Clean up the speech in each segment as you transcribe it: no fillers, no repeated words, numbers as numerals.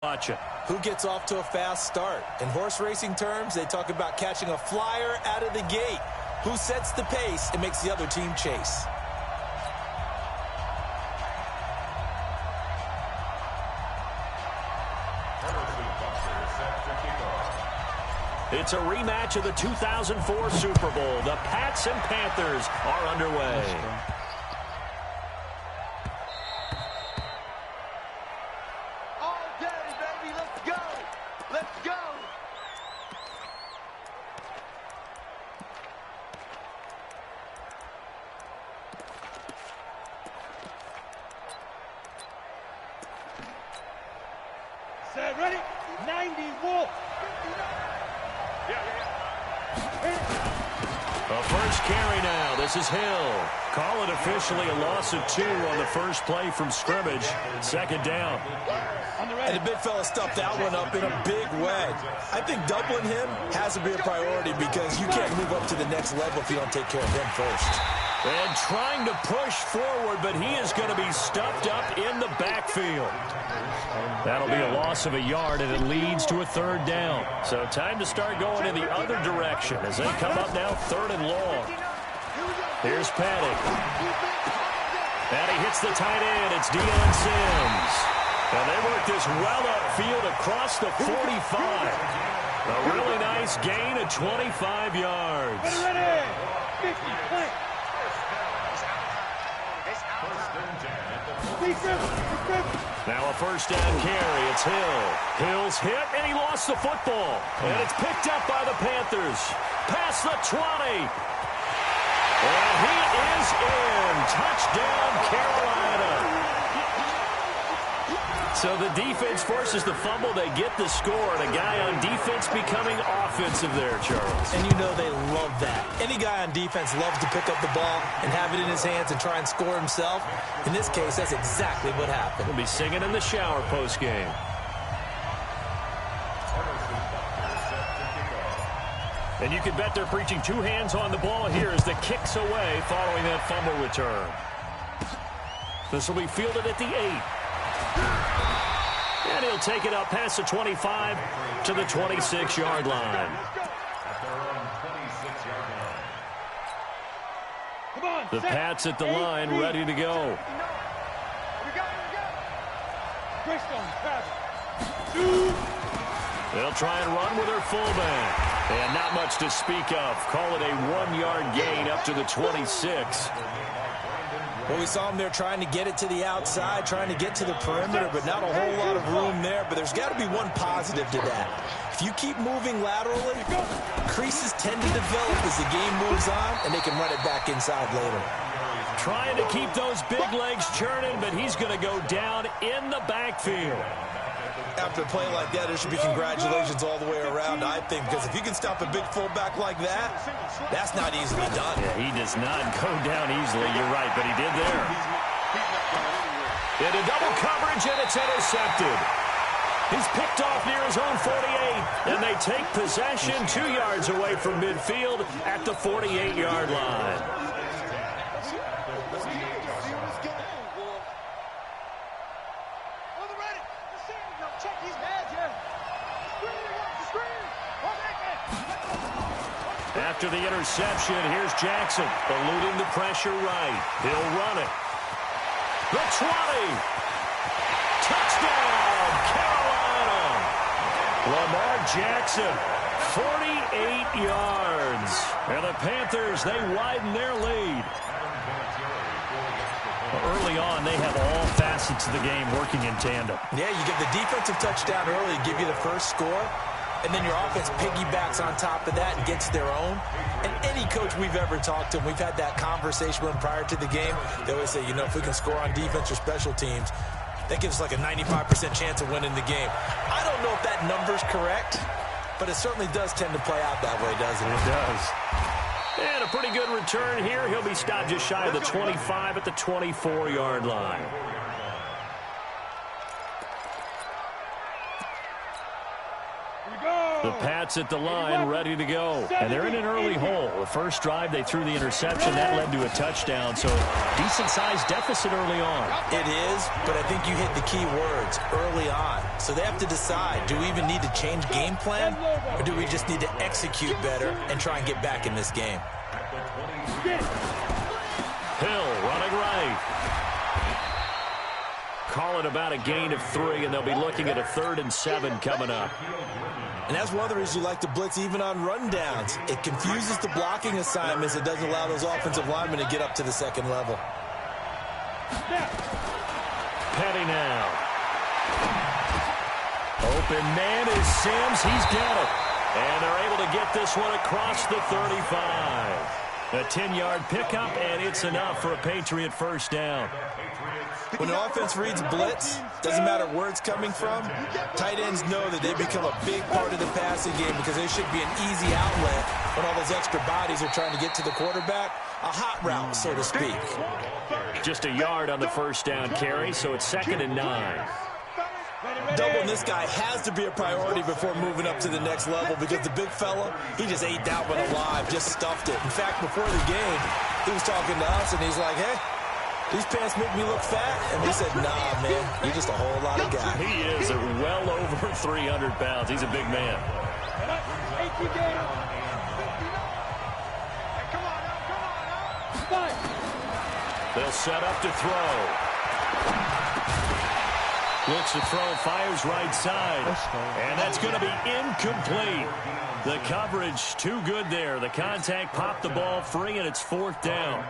Watch it. Who gets off to a fast start? In horse racing terms, they talk about catching a flyer out of the gate. Who sets the pace and makes the other team chase? It's a rematch of the 2004 Super Bowl. The Pats and Panthers are underway. Ready? 90 Wolf. A first carry now. This is Hill. Call it officially a loss of 2 on the first play from scrimmage. Second down. And the big fella stuffed that one up in a big way. I think doubling him has to be a priority because you can't move up to the next level if you don't take care of him first. And trying to push forward, but he is going to be stuffed up in the backfield. That'll be a loss of a yard, and it leads to a third down. So time to start going in the other direction as they come up now third and long. Here's Paddock. And he hits the tight end. It's Deion Sims. And they work this well upfield across the 45. A really nice gain of 25 yards. Ready, 50, play. Now a first down carry. It's Hill. Hill's hit, and he lost the football. And it's picked up by the Panthers. Past the 20. And he is in. Touchdown, Carolina. So the defense forces the fumble. They get the score, and a guy on defense becoming offensive there, Charles. And you know they love that. Any guy on defense loves to pick up the ball and have it in his hands and try and score himself. In this case, that's exactly what happened. He'll be singing in the shower post-game. And you can bet they're preaching 2 hands on the ball here as the kick's away following that fumble return. This will be fielded at the 8. And he'll take it up past the 25 to the 26-yard line. The Pats at the line, ready to go. They'll try and run with their fullback. And not much to speak of. Call it a 1-yard gain up to the 26. Well, we saw him there trying to get it to the outside, trying to get to the perimeter, but not a whole lot of room there. But there's got to be one positive to that. If you keep moving laterally, creases tend to develop as the game moves on, and they can run it back inside later. Trying to keep those big legs churning, but he's going to go down in the backfield. After a play like that, there should be congratulations all the way around, I think, because if you can stop a big fullback like that, that's not easily done. Yeah, he does not go down easily, you're right, but he did there. Into double coverage, and it's intercepted. He's picked off near his own 48, and they take possession 2 yards away from midfield at the 48-yard line. After the interception, here's Jackson, eluding the pressure right. He'll run it. The 20. Touchdown, Carolina. Lamar Jackson, 48 yards. And the Panthers, they widen their lead. Early on, they have all facets of the game working in tandem. Yeah, you get the defensive touchdown early, give you the first score. And then your offense piggybacks on top of that and gets their own. And any coach we've ever talked to, and we've had that conversation with them prior to the game, they always say, you know, if we can score on defense or special teams, that gives us like a 95% chance of winning the game. I don't know if that number's correct, but it certainly does tend to play out that way, doesn't it? It does. And a pretty good return here. He'll be stopped just shy of the 25 at the 24-yard line. Here we go. The Pats at the line, ready to go. And they're in an early hole. The first drive, they threw the interception. That led to a touchdown. So decent-sized deficit early on. It is, but I think you hit the key words, early on. So they have to decide, do we even need to change game plan, or do we just need to execute better and try and get back in this game? Hill running right. Call it about a gain of 3, and they'll be looking at a 3rd and 7 coming up. And that's one of the reasons you like to blitz even on rundowns. It confuses the blocking assignments. It doesn't allow those offensive linemen to get up to the second level. Petty now. Open man is Sims. He's got it. And they're able to get this one across the 35. A 10-yard pickup, and it's enough for a Patriot first down. When an offense reads blitz, doesn't matter where it's coming from, tight ends know that they become a big part of the passing game because they should be an easy outlet when all those extra bodies are trying to get to the quarterback. A hot route, so to speak. Just a yard on the first down carry, so it's 2nd and 9. Doubling this guy has to be a priority before moving up to the next level because the big fella, he just ate that one alive, just stuffed it. In fact, before the game, he was talking to us, and he's like, hey, these pants make me look fat. And we said, nah, man, you're just a whole lot of guy. He is well over 300 pounds. He's a big man. They'll set up to throw. Looks to throw, fires right side. And that's going to be incomplete. The coverage too good there. The contact popped the ball free, and it's 4th down.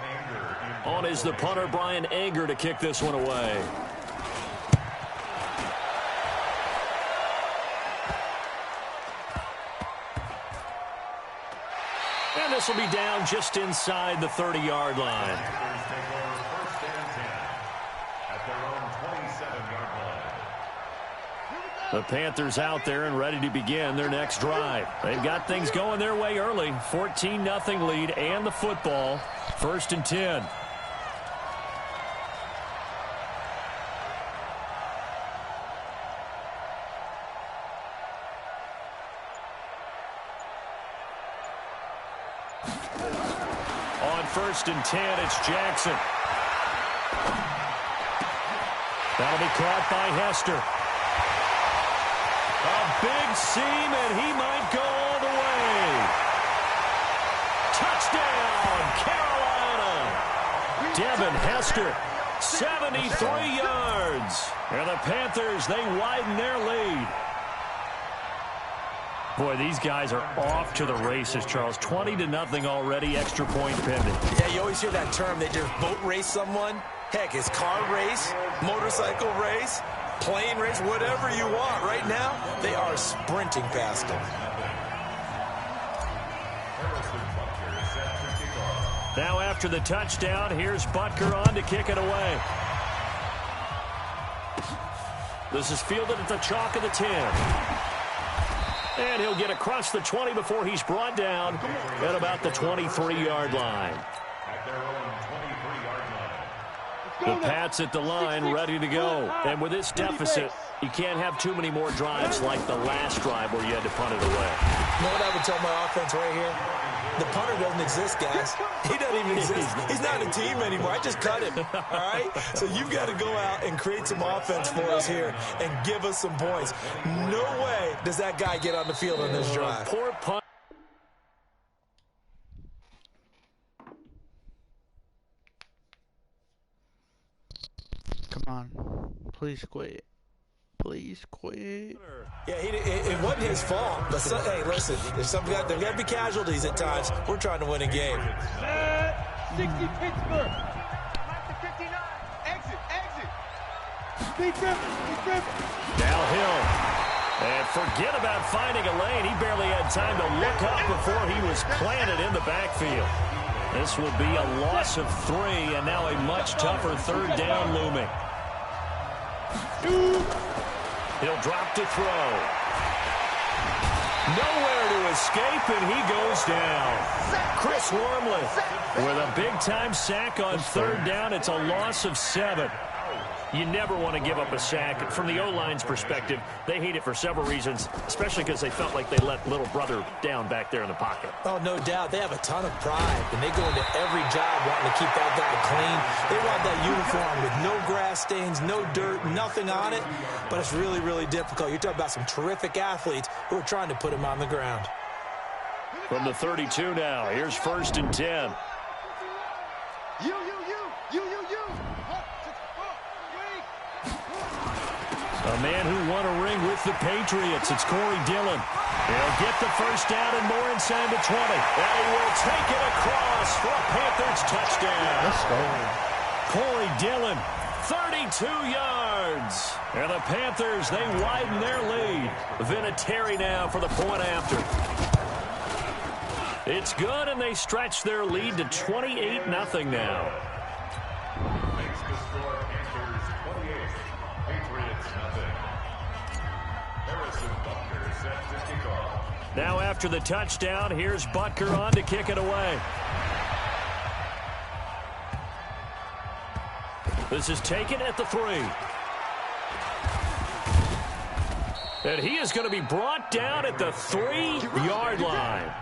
On is the punter, Brian Anger, to kick this one away. And this will be down just inside the 30-yard line. The Panthers out there and ready to begin their next drive. They've got things going their way early. 14-0 lead and the football. 1st and 10. On 1st and 10, it's Jackson. That'll be caught by Hester. A big seam, and he might go all the way. Touchdown, Carolina. Devin Hester, 73 yards. And the Panthers, they widen their lead. Boy, these guys are off to the races, Charles. 20-0 already, extra point pending. Yeah, you always hear that term. They just boat race someone. Heck, it's car race, motorcycle race, plane race, whatever you want. Right now, they are sprinting past them. Now after the touchdown, here's Butker on to kick it away. This is fielded at the chalk of the 10. And he'll get across the 20 before he's brought down at about the 23-yard line. The Pats at the line, ready to go. And with this deficit, you can't have too many more drives like the last drive where you had to punt it away. You know what I would tell my offense right here? The punter doesn't exist, guys. He doesn't even exist. He's not a team anymore. I just cut him, all right? So you've got to go out and create some offense for us here and give us some points. No way does that guy get on the field on this drive. Poor punt. Come on. Please quit. Please quit. Yeah, it wasn't his fault. But hey, listen, there's got to be casualties at times. We're trying to win a game. 60 Pittsburgh. 59. Exit. Now Hill. And forget about finding a lane. He barely had time to look up before he was planted in the backfield. This will be a loss of 3, and now a much tougher 3rd down looming. He'll drop to throw. Nowhere to escape, and he goes down. Chris Wormley with a big-time sack on 3rd down. It's a loss of 7. You never want to give up a sack. From the O-line's perspective, they hate it for several reasons, especially because they felt like they let little brother down back there in the pocket. Oh, no doubt. They have a ton of pride, and they go into every job wanting to keep that guy clean. They want that uniform with no grass stains, no dirt, nothing on it, but it's really, really difficult. You're talking about some terrific athletes who are trying to put him on the ground. From the 32 now, here's 1st and 10. You. A man who won a ring with the Patriots. It's Corey Dillon. He'll get the first down and more inside the 20. And he will take it across for a Panthers touchdown. Let's go. Corey Dillon, 32 yards. And the Panthers, they widen their lead. Vinatieri now for the point after. It's good, and they stretch their lead to 28-0 now. Now after the touchdown, here's Butker on to kick it away. This is taken at the 3. And he is going to be brought down at the 3-yard line.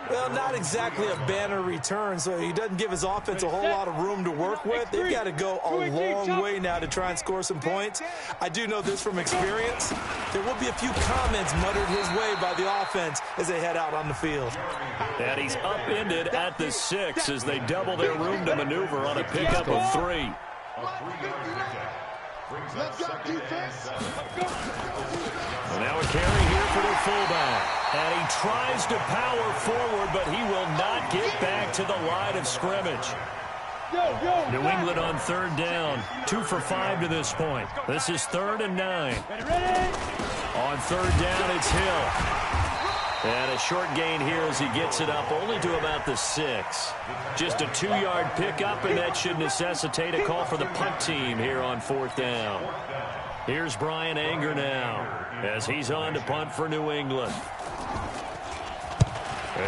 Well, not exactly a banner return, so he doesn't give his offense a whole lot of room to work with. They've got to go a long way now to try and score some points. I do know this from experience. There will be a few comments muttered his way by the offense as they head out on the field. And he's upended at the 6 as they double their room to maneuver on a pickup of 3. And now a carry here for the fullback. And he tries to power forward, but he will not get back to the line of scrimmage. New England on 3rd down. 2 for 5 to this point. This is 3rd and 9. On 3rd down, it's Hill. And a short gain here as he gets it up only to about the 6. Just a 2-yard pickup, and that should necessitate a call for the punt team here on 4th down. Here's Brian Anger now as he's on to punt for New England.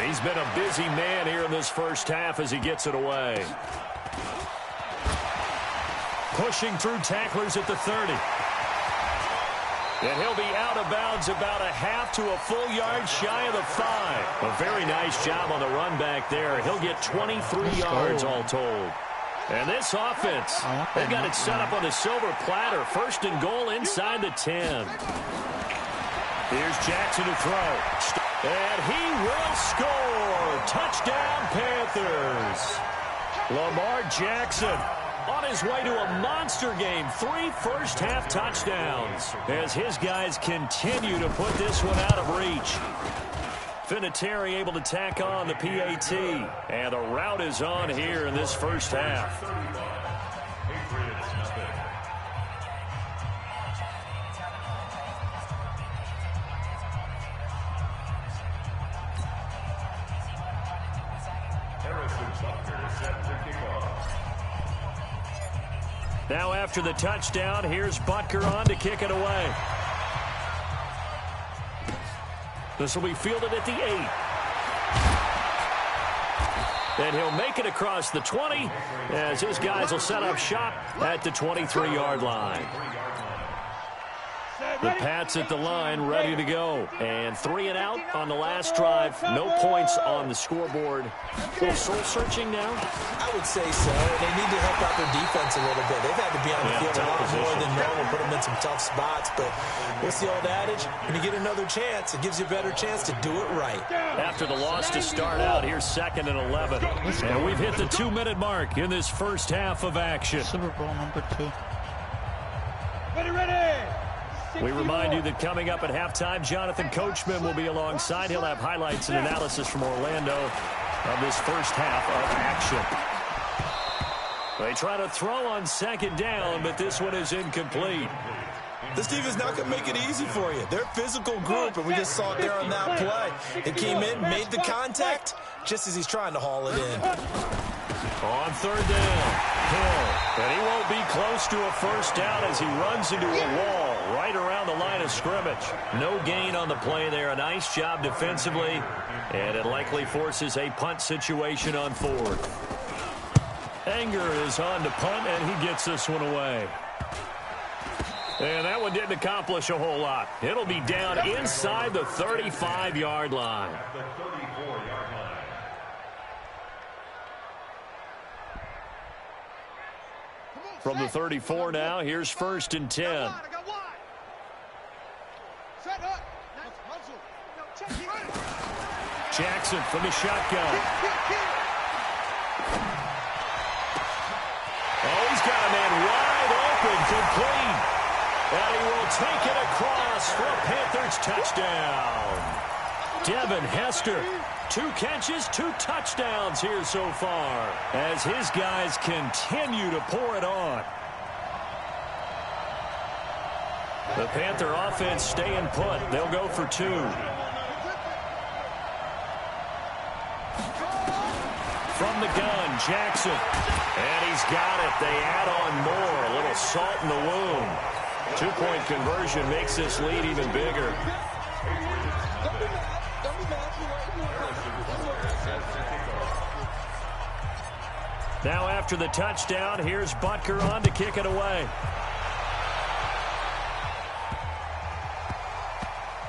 He's been a busy man here in this first half as he gets it away. Pushing through tacklers at the 30. And he'll be out of bounds about a half to a full yard shy of the 5. A very nice job on the run back there. He'll get 23 yards all told. And this offense, they've got it set up on the silver platter. 1st and goal inside the 10. Here's Jackson to throw. And he will score. Touchdown, Panthers. Lamar Jackson on his way to a monster game. 3 first-half touchdowns as his guys continue to put this one out of reach. Vinatieri able to tack on the PAT. And the route is on here in this first half. Now after the touchdown, here's Butker on to kick it away. This will be fielded at the 8. And he'll make it across the 20 as his guys will set up shop at the 23-yard line. The Pats at the line, ready to go. And 3 and out on the last drive. No points on the scoreboard. A little soul-searching now? I would say so. They need to help out their defense a little bit. They've had to be on the field a lot more than normal, put them in some tough spots. But what's the old adage? When you get another chance, it gives you a better chance to do it right. After the loss to start out, here's 2nd and 11. And we've hit the 2-minute mark in this first half of action. Super Bowl number 2. Ready. We remind you that coming up at halftime, Jonathan Coachman will be alongside. He'll have highlights and analysis from Orlando of this first half of action. They try to throw on 2nd down, but this one is incomplete. This team is not going to make it easy for you. They're a physical group, and we just saw it there on that play. They came in, made the contact, just as he's trying to haul it in. On 3rd down, Hill. And he won't be close to a first down as he runs into a wall right around the line of scrimmage. No gain on the play there. A nice job defensively, and it likely forces a punt situation on 4th. Anger is on to punt, and he gets this one away. And that one didn't accomplish a whole lot. It'll be down inside the 35-yard line. From the 34 now, here's 1st and 10. Jackson from the shotgun. Oh, he's got a man wide open, complete. And he will take it across for a Panthers touchdown. Devin Hester, 2 catches, 2 touchdowns here so far as his guys continue to pour it on. The Panther offense staying put. They'll go for 2. From the gun, Jackson. And he's got it. They add on more. A little salt in the wound. 2-point conversion makes this lead even bigger. Now after the touchdown, here's Butker on to kick it away.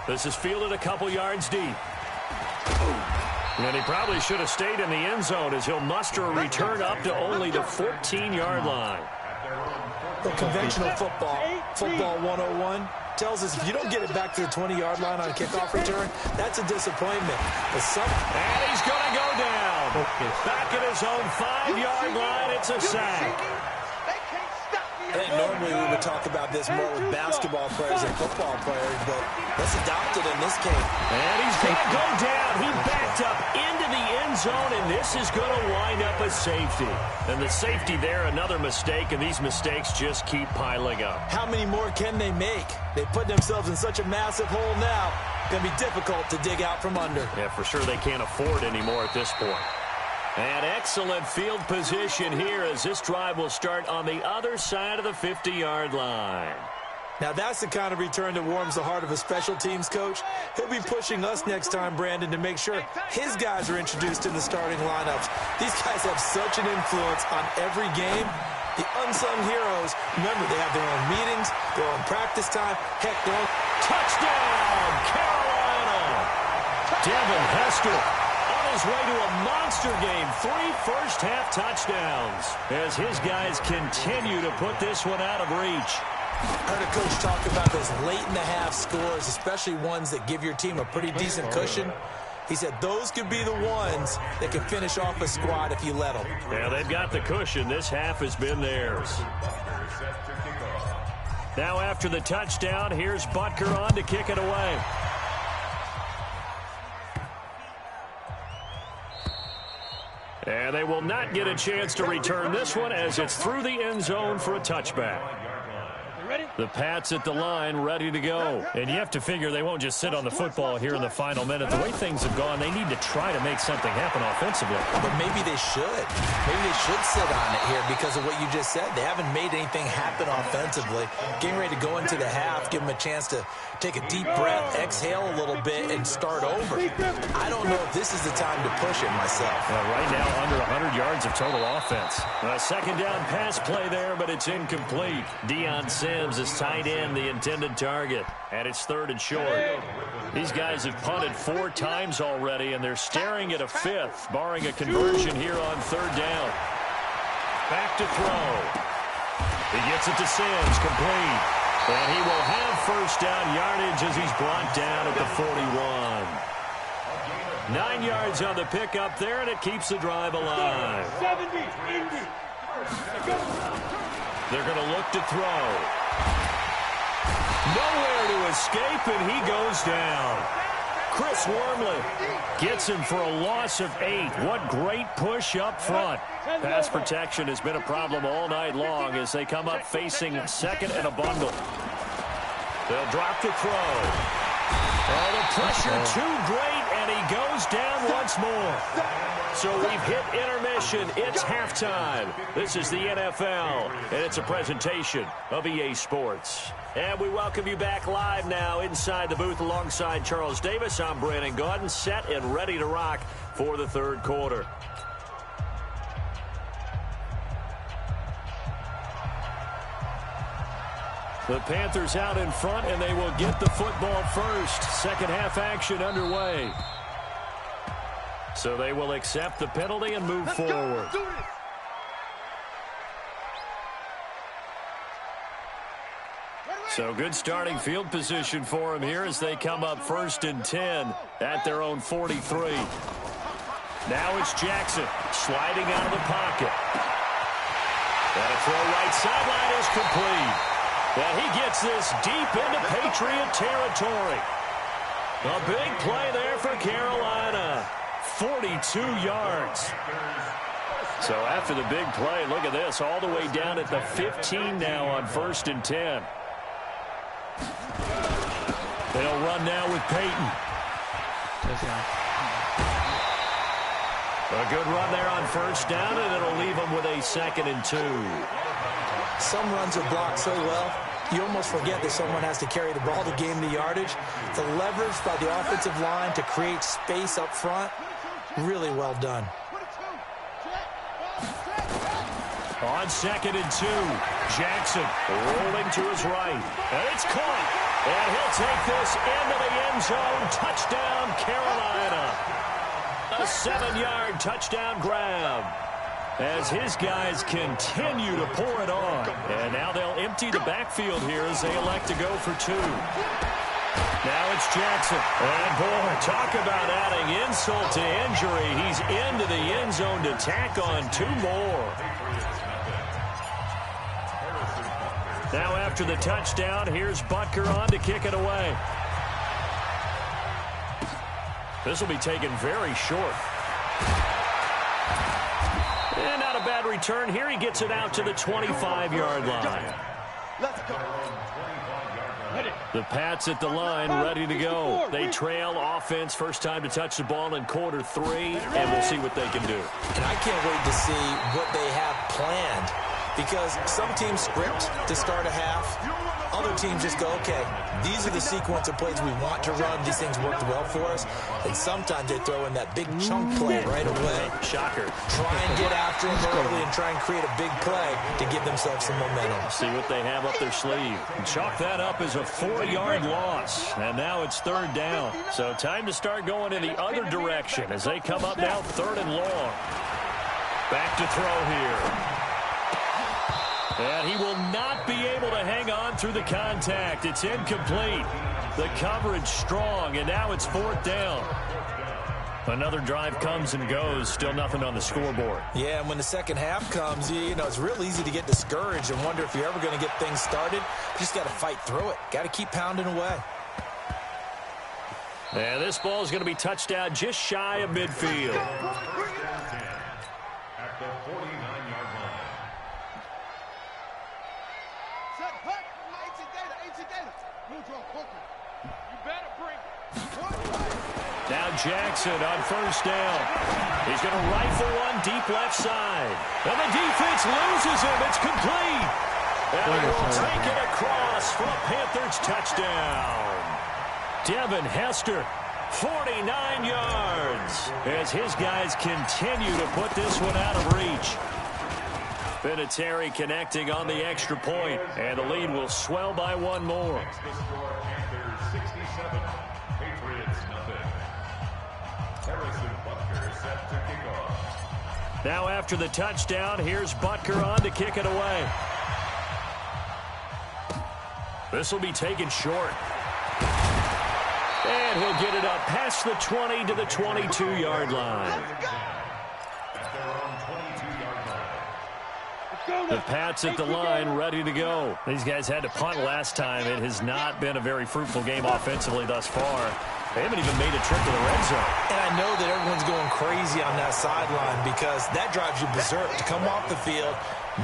This is fielded a couple yards deep. And he probably should have stayed in the end zone as he'll muster a return up to only the 14-yard line. The conventional football 101, tells us if you don't get it back to the 20-yard line on a kickoff return, that's a disappointment. And he's going to go down. Back at his own 5-yard line, it's a sack. I think normally we would talk about this more with basketball players and football players, but let's adopt it in this case. And he's going to go down. He backed up into the end zone, and this is going to wind up a safety. And the safety there, another mistake, and these mistakes just keep piling up. How many more can they make? They put themselves in such a massive hole now. Going to be difficult to dig out from under. Yeah, for sure they can't afford anymore at this point. An excellent field position here as this drive will start on the other side of the 50-yard line. Now that's the kind of return that warms the heart of a special teams coach. He'll be pushing us next time, Brandon, to make sure his guys are introduced in the starting lineups. These guys have such an influence on every game. The unsung heroes, remember, they have their own meetings, their own practice time. Heck, their own touchdown, Carolina! Devin Hester on his way to a monster game. 3 first-half touchdowns as his guys continue to put this one out of reach. I heard a coach talk about those late-in-the-half scores, especially ones that give your team a pretty decent cushion. He said those could be the ones that can finish off a squad if you let them. Yeah, they've got the cushion. This half has been theirs. Now after the touchdown, here's Butker on to kick it away. And they will not get a chance to return this one as it's through the end zone for a touchback. The Pats at the line, ready to go. And you have to figure they won't just sit on the football here in the final minute. The way things have gone, they need to try to make something happen offensively. But maybe they should. Maybe they should sit on it here because of what you just said. They haven't made anything happen offensively. Getting ready to go into the half, give them a chance to take a deep breath, exhale a little bit, and start over. I don't know if this is the time to push it myself. Right now, under 100 yards of total offense. A second down pass play there, but it's incomplete. Deion Sims is tight end, the intended target. And it's 3rd and short. These guys have punted 4 times already, and they're staring at a 5th, barring a conversion here on 3rd down. Back to throw. He gets it to Sims, complete. And he will have first down yardage as he's brought down at the 41. 9 yards on the pickup there, and it keeps the drive alive. They're going to look to throw. Nowhere to escape, and he goes down. Chris Wormley gets him for a loss of 8. What great push up front. Pass protection has been a problem all night long as they come up facing 2nd and a bundle. They'll drop the throw. Oh, the pressure too great, and he goes down once more. So we've hit intermission. It's halftime. This is the NFL, and it's a presentation of EA Sports. And we welcome you back live now inside the booth alongside Charles Davis. I'm Brandon Gaudin, set and ready to rock for the 3rd quarter. The Panthers out in front, and they will get the football first. Second half action underway. So they will accept the penalty and move forward. So good starting field position for them here as they come up 1st and 10 at their own 43. Now it's Jackson sliding out of the pocket. And a throw right sideline is complete. And he gets this deep into Patriot territory. A big play there for Carolina. 42 yards. So after the big play, look at this, all the way down at the 15 now on 1st and 10. They'll run now with Peyton. A good run there on 1st down, and it'll leave them with a 2nd and 2. Some runs are blocked so well, you almost forget that someone has to carry the ball to gain the yardage. The leverage by the offensive line to create space up front, really well done. On 2nd and 2, Jackson rolling to his right. And it's caught. And he'll take this into the end zone. Touchdown, Carolina. A 7-yard touchdown grab. As his guys continue to pour it on. And now they'll empty the backfield here as they elect to go for 2. Now it's Jackson. And boy, talk about adding insult to injury. He's into the end zone to tack on 2 more. Now after the touchdown, here's Butker on to kick it away. This will be taken very short. And not a bad return here. He gets it out to the 25-yard line. Let's go. The Pats at the line, ready to go. They trail offense, first time to touch the ball in quarter 3, and we'll see what they can do. And I can't wait to see what they have planned. Because some teams script to start a half. Other teams just go, okay, these are the sequence of plays we want to run. These things worked well for us. And sometimes they throw in that big chunk play right away. Shocker. Try and get after them early and try and create a big play to give themselves some momentum. See what they have up their sleeve. And chalk that up as a 4-yard loss. And now it's 3rd down. So time to start going in the other direction as they come up now 3rd and long. Back to throw here. And he will not be able to hang on through the contact. It's incomplete. The coverage strong, and now it's 4th down. Another drive comes and goes. Still nothing on the scoreboard. Yeah, and when the second half comes, you know, it's real easy to get discouraged and wonder if you're ever going to get things started. You just got to fight through it. Got to keep pounding away. And this ball is going to be touched out just shy of midfield. At the 49-yard line. Set, hut, ancient data. Move to a poker. You better bring it. Now Jackson on 1st down. He's going to rifle one deep left side. And the defense loses him. It's complete. And he will take it across for a Panthers touchdown. Devin Hester, 49 yards, as his guys continue to put this one out of reach. Vinatieri connecting on the extra point, and the lead will swell by 1 more. Panthers 67, Patriots nothing. Harrison Butker set to kick off. Now after the touchdown, here's Butker on to kick it away. This will be taken short. And he'll get it up past the 20 to the 22-yard line. The Pats at the line, ready to go. These guys had to punt last time. It has not been a very fruitful game offensively thus far. They haven't even made a trip to the red zone. And I know that everyone's going crazy on that sideline because that drives you berserk to come off the field,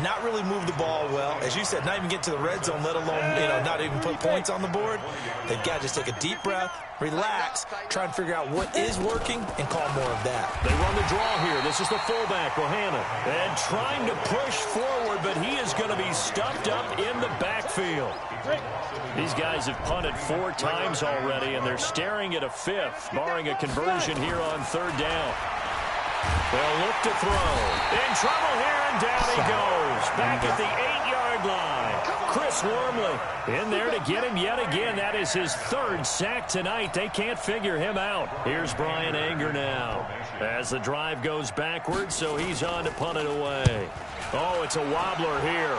not really move the ball well. As you said, not even get to the red zone, let alone, not even put points on the board. They've got to just take a deep breath, relax, try and figure out what is working, and call more of that. They run the draw here. This is the fullback, Bohanna. And trying to push forward, but he is going to be stuffed up in the backfield. These guys have punted 4 times already, and they're staring at a 5th, barring a conversion here on 3rd down. They'll look to throw. In trouble here, and down he goes. Back at the 8-yard line. Chris Wormley in there to get him yet again. That is his third sack tonight. They can't figure him out. Here's Bryan Anger now as the drive goes backwards, so he's on to punt it away. Oh, it's a wobbler here.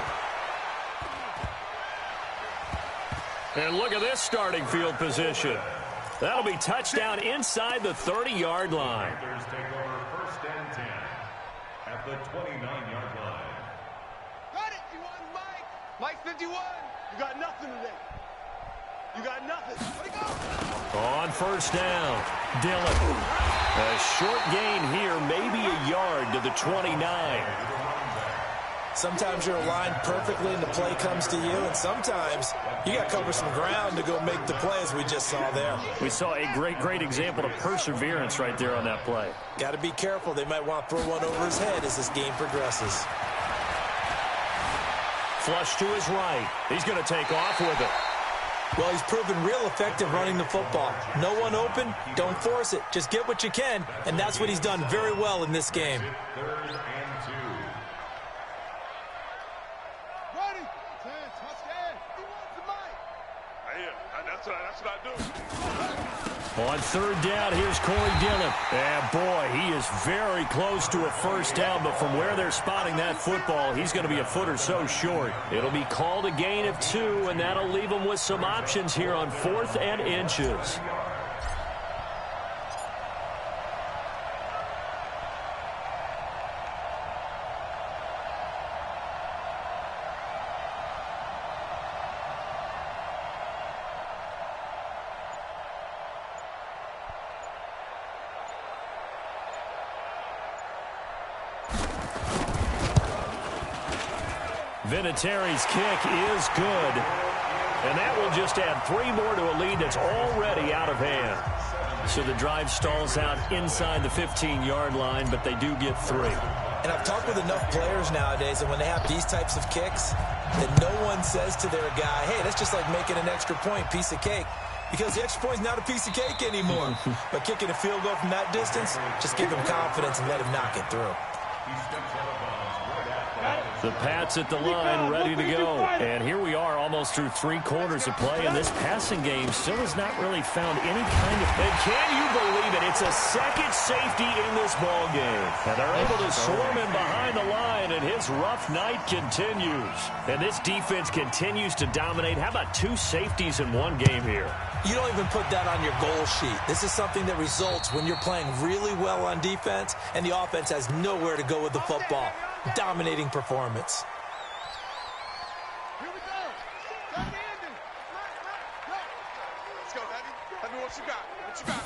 And look at this starting field position. That'll be touchdown inside the 30-yard line. Panthers take over first and 10 at the 29-yard line. Got it. You want Mike? Mike 51. You got nothing today. You got nothing. Let it go. On first down, Dillon. A short gain here, maybe a yard to the 29. Sometimes you're aligned perfectly and the play comes to you, and sometimes you got to cover some ground to go make the play, as we just saw there. We saw a great example of perseverance right there on that play. Got to be careful. They might want to throw one over his head as this game progresses. Flush to his right. He's going to take off with it. Well, he's proven real effective running the football. No one open, don't force it. Just get what you can, and that's what he's done very well in this game. Third and 2. Ready. 10. Touchdown. He wants the mic. That's what I do. On third down, here's Corey Dillon. And boy, he is very close to a first down, but from where they're spotting that football, he's going to be a foot or so short. It'll be called a gain of 2, and that'll leave him with some options here on 4th and inches. Vinatieri's kick is good. And that will just add 3 more to a lead that's already out of hand. So the drive stalls out inside the 15-yard line, but they do get 3. And I've talked with enough players nowadays that when they have these types of kicks, that no one says to their guy, hey, that's just like making an extra point, piece of cake. Because the extra point's not a piece of cake anymore. But kicking a field goal from that distance, just give him confidence and let him knock it through. The Pats at the line, ready to go. And here we are almost through 3 quarters of play, and this passing game still has not really found any kind of... And can you believe it? It's a second safety in this ball game. And they're able to swarm him behind the line, and his rough night continues. And this defense continues to dominate. How about 2 safeties in one game here? You don't even put that on your goal sheet. This is something that results when you're playing really well on defense, and the offense has nowhere to go with the football. Dominating performance. Here we go. Got the ending. Let's go, Heavy. Heavy, what you got? What you got?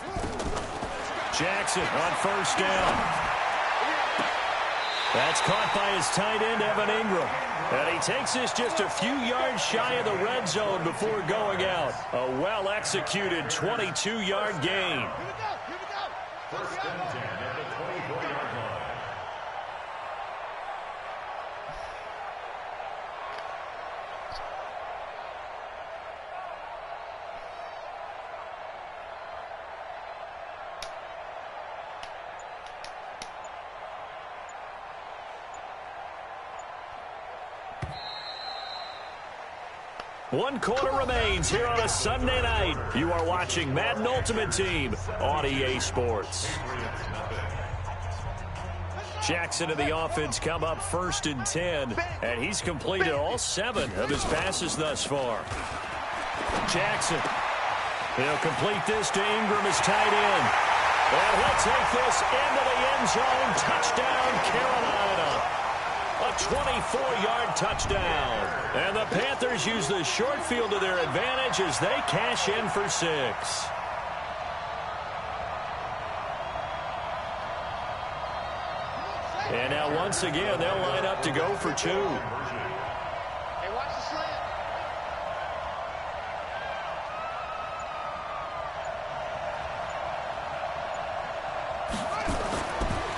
Jackson on first down. That's caught by his tight end, Evan Ingram. And he takes this just a few yards shy of the red zone before going out. A well-executed 22-yard gain. Here we go. Here we go. First and 10 at the 24-yard line. One quarter remains here on a Sunday night. You are watching Madden Ultimate Team on EA Sports. Jackson and the offense come up first and 10, and he's completed all 7 of his passes thus far. Jackson, he'll complete this to Ingram, his tight end. And he'll take this into the end zone. Touchdown, Carolina. A 24-yard touchdown. And the Panthers use the short field to their advantage as they cash in for 6. And now once again, they'll line up to go for 2. Hey, watch the slant.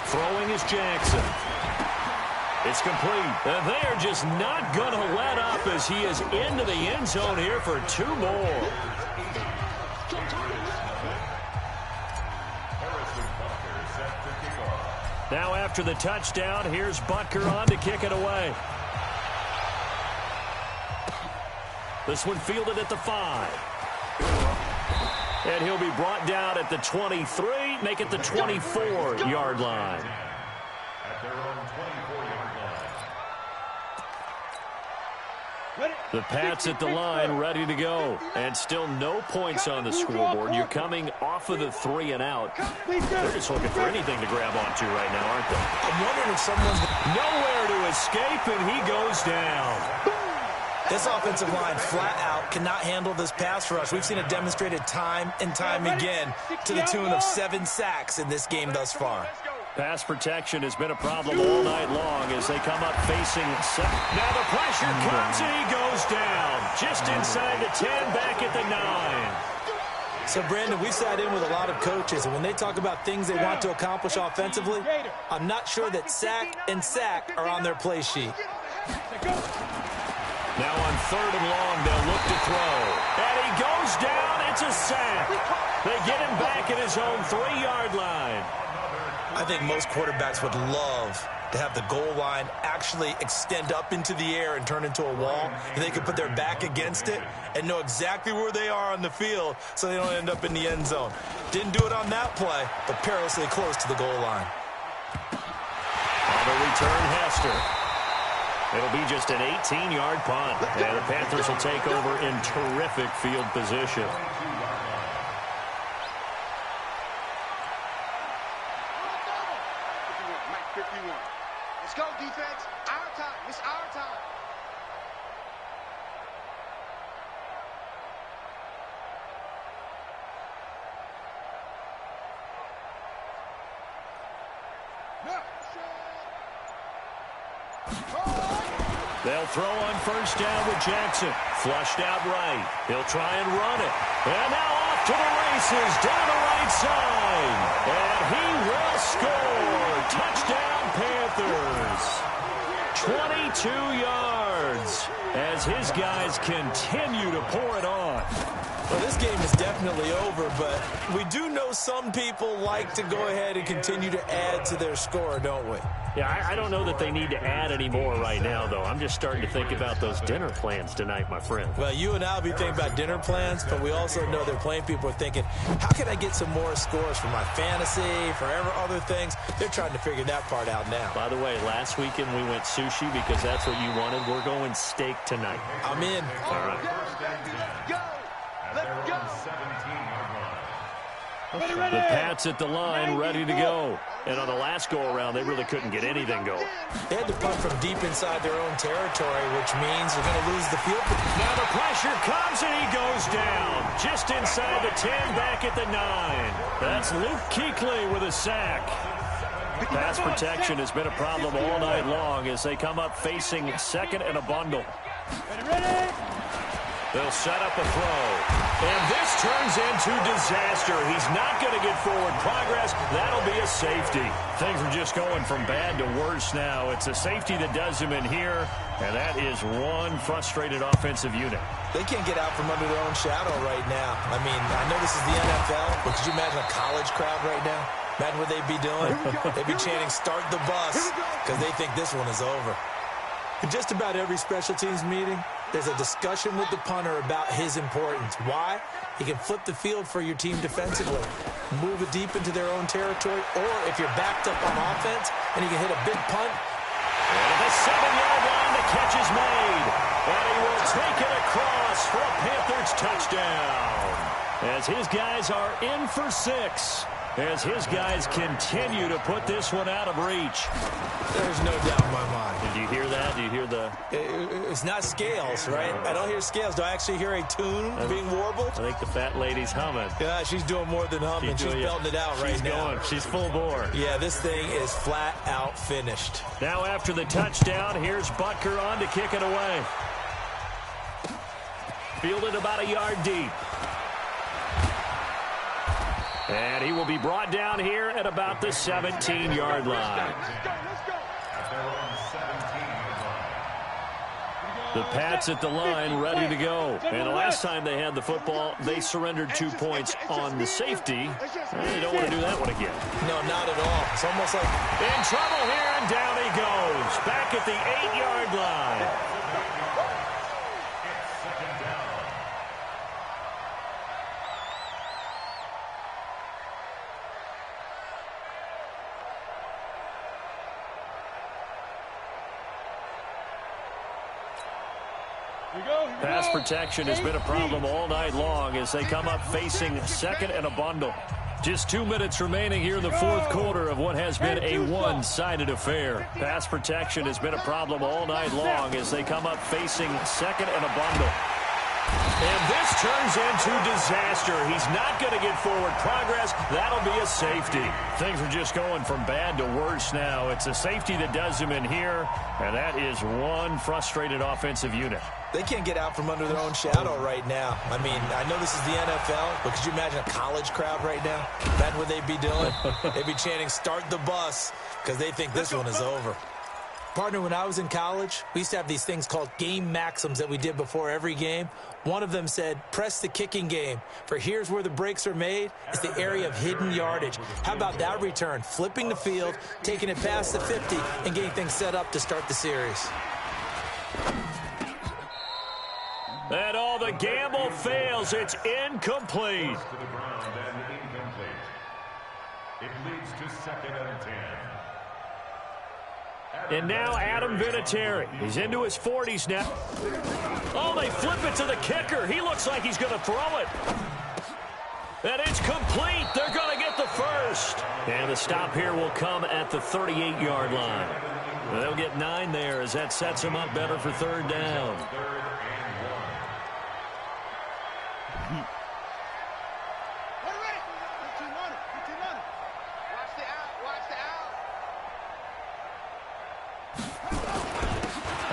Throwing is Jackson. It's complete. And they are just not going to let up as he is into the end zone here for 2 more. Now after the touchdown, here's Butker on to kick it away. This one fielded at the 5. And he'll be brought down at the 23, make it the 24-yard line. At their own 24-yard line. The Pats at the line, ready to go. And still no points on the scoreboard. You're coming off of the 3 and out. They're just looking for anything to grab onto right now, aren't they? I'm wondering if someone's nowhere to escape, and he goes down. This offensive line flat out cannot handle this pass rush. We've seen it demonstrated time and time again to the tune of 7 sacks in this game thus far. Pass protection has been a problem all night long as they come up facing second. Now the pressure comes and he goes down. Just inside the 10, back at the 9. So, Brandon, we've sat in with a lot of coaches, and when they talk about things they want to accomplish offensively, I'm not sure that sack and sack are on their play sheet. Now on 3rd and long, they'll look to throw. And he goes down. It's a sack. They get him back at his own 3-yard line. I think most quarterbacks would love to have the goal line actually extend up into the air and turn into a wall, and they could put their back against it and know exactly where they are on the field so they don't end up in the end zone. Didn't do it on that play, but perilously close to the goal line. On the return, Hester. It'll be just an 18-yard punt, and the Panthers will take over in terrific field position. Let's go, defense. Our time. It's our time. They'll throw on 1st down with Jackson. Flushed out right. He'll try and run it. And now off to the races down the right side. And he will score. Touchdown, Panthers. 22 yards as his guys continue to pour it on. Well, this game is definitely over, but we do know some people like to go ahead and continue to add to their score, don't we? Yeah, I don't know that they need to add any more right now, though. I'm just starting to think about those dinner plans tonight, my friend. Well, you and I will be thinking about dinner plans, but we also know their playing people are thinking, how can I get some more scores for my fantasy, for other things? They're trying to figure that part out now. By the way, last weekend we went sushi because that's what you wanted. We're going steak tonight. I'm in. All right. Go. Let's go. 17-yard line. The Pats at the line, ready to go. And on the last go-around, they really couldn't get anything going. They had to punt from deep inside their own territory, which means they're going to lose the field. Now the pressure comes, and he goes down. Just inside the 10, back at the 9. That's Luke Kuechly with a sack. Pass protection has been a problem all night long as they come up facing second and a bundle. They'll set up a throw. And this turns into disaster. He's not going to get forward progress. That'll be a safety. Things are just going from bad to worse now. It's a safety that does him in here, and that is one frustrated offensive unit. They can't get out from under their own shadow right now. I mean, I know this is the NFL, but could you imagine a college crowd right now? Imagine what they'd be doing. They'd be chanting, "Start the bus," because they think this one is over. In just about every special teams meeting, there's a discussion with the punter about his importance. Why? He can flip the field for your team defensively, move it deep into their own territory, or if you're backed up on offense and he can hit a big punt. And at the 7-yard line, the catch is made. And he will take it across for a Panthers touchdown. As his guys are in for 6. As his guys continue to put this one out of reach. There's no doubt in my mind. Did you hear that? Do you hear the... It's not scales, right? I don't hear scales. Do I actually hear a tune being warbled? I think the fat lady's humming. Yeah, she's doing more than humming. She's belting it out right now. She's going. She's full bore. Yeah, this thing is flat out finished. Now after the touchdown, here's Butker on to kick it away. Fielded about a yard deep. And he will be brought down here at about the 17-yard line. The Pats at the line, ready to go. And the last time they had the football, they surrendered 2 points on the safety. They don't want to do that one again. No, not at all. It's almost like... In trouble here, and down he goes. Back at the 8-yard line. Pass protection has been a problem all night long as they come up facing second and a bundle. Just 2 minutes remaining here in the fourth quarter of what has been a one-sided affair. Pass protection has been a problem all night long as they come up facing second and a bundle. And this turns into disaster. He's not going to get forward progress. That'll be a safety. Things are just going from bad to worse now. It's a safety that does him in here, and that is one frustrated offensive unit. They can't get out from under their own shadow right now. I mean, I know this is the NFL, but could you imagine a college crowd right now? That's what they'd be doing. They'd be chanting, "Start the bus," because they think this one is over. Partner, when I was in college, we used to have these things called game maxims that we did before every game. One of them said, press the kicking game, for here's where the breaks are made. It's the area of hidden yardage. How about that return? Flipping the field, taking it past the 50, and getting things set up to start the series. And all the gamble fails. It's incomplete. To the ground and incomplete. It leads to 2nd and 10. And now Adam Vinatieri. He's into his 40s now. Oh, they flip it to the kicker. He looks like he's going to throw it. And it's complete. They're going to get the first. And the stop here will come at the 38-yard line. They'll get 9 there as that sets them up better for third down.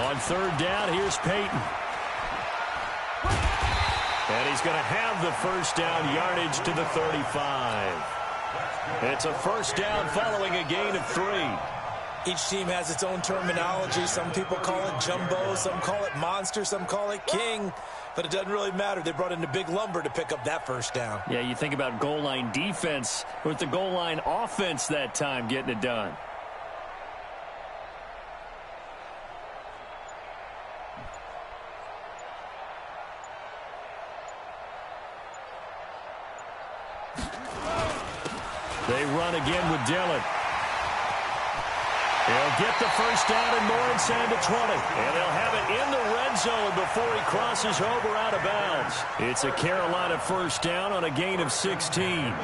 On third down, here's Peyton. And he's going to have the first down, yardage to the 35. It's a first down following a gain of 3. Each team has its own terminology. Some people call it jumbo, some call it monster, some call it king. But it doesn't really matter. They brought in the big lumber to pick up that first down. Yeah, you think about goal line defense with the goal line offense that time getting it done. They run again with Dillon. He'll get the first down and more inside the 20. And they'll have it in the red zone before he crosses over out of bounds. It's a Carolina first down on a gain of 16.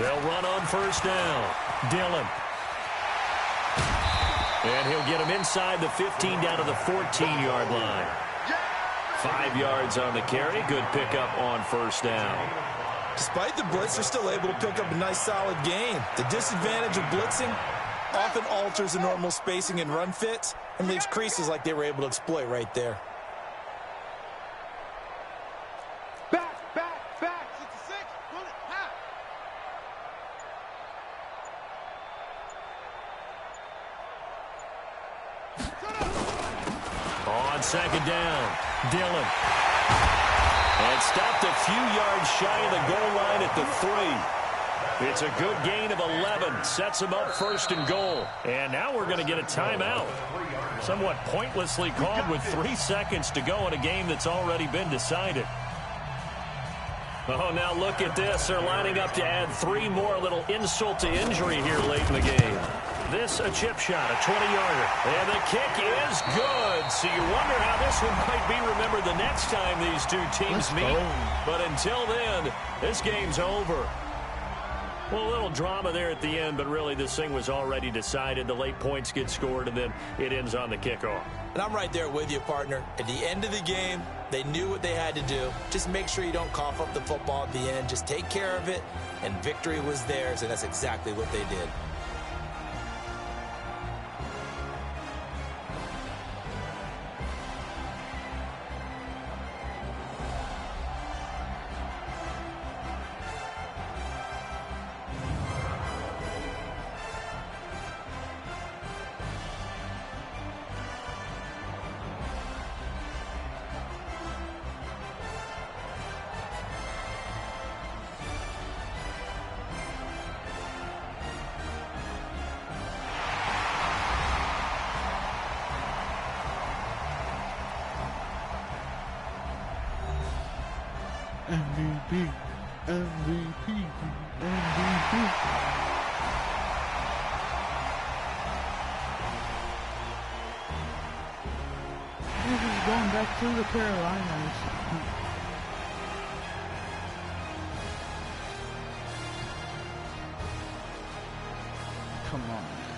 They'll run on first down. Dillon. And he'll get him inside the 15 down to the 14-yard line. 5 yards on the carry. Good pickup on first down. Despite the blitz, they're still able to pick up a nice, solid gain. The disadvantage of blitzing often alters the normal spacing and run fits and leaves creases like they were able to exploit right there. Back, 66, run it, half. On second down, Dillon. And stopped a few yards shy of the goal line at the 3. It's a good gain of 11. Sets him up first and goal. And now we're going to get a timeout. Somewhat pointlessly called with 3 seconds to go in a game that's already been decided. Oh, now look at this. They're lining up to add 3 more. A little insult to injury here late in the game. This a chip shot, a 20-yarder. And the kick is good. So you wonder how this one might be remembered the next time these two teams meet. But until then, this game's over. Well, a little drama there at the end, but really this thing was already decided. The late points get scored, and then it ends on the kickoff. And I'm right there with you, partner. At the end of the game, they knew what they had to do. Just make sure you don't cough up the football at the end. Just take care of it, and victory was theirs, and that's exactly what they did. MVP, MVP, MVP. going back to the Carolinas. Come on.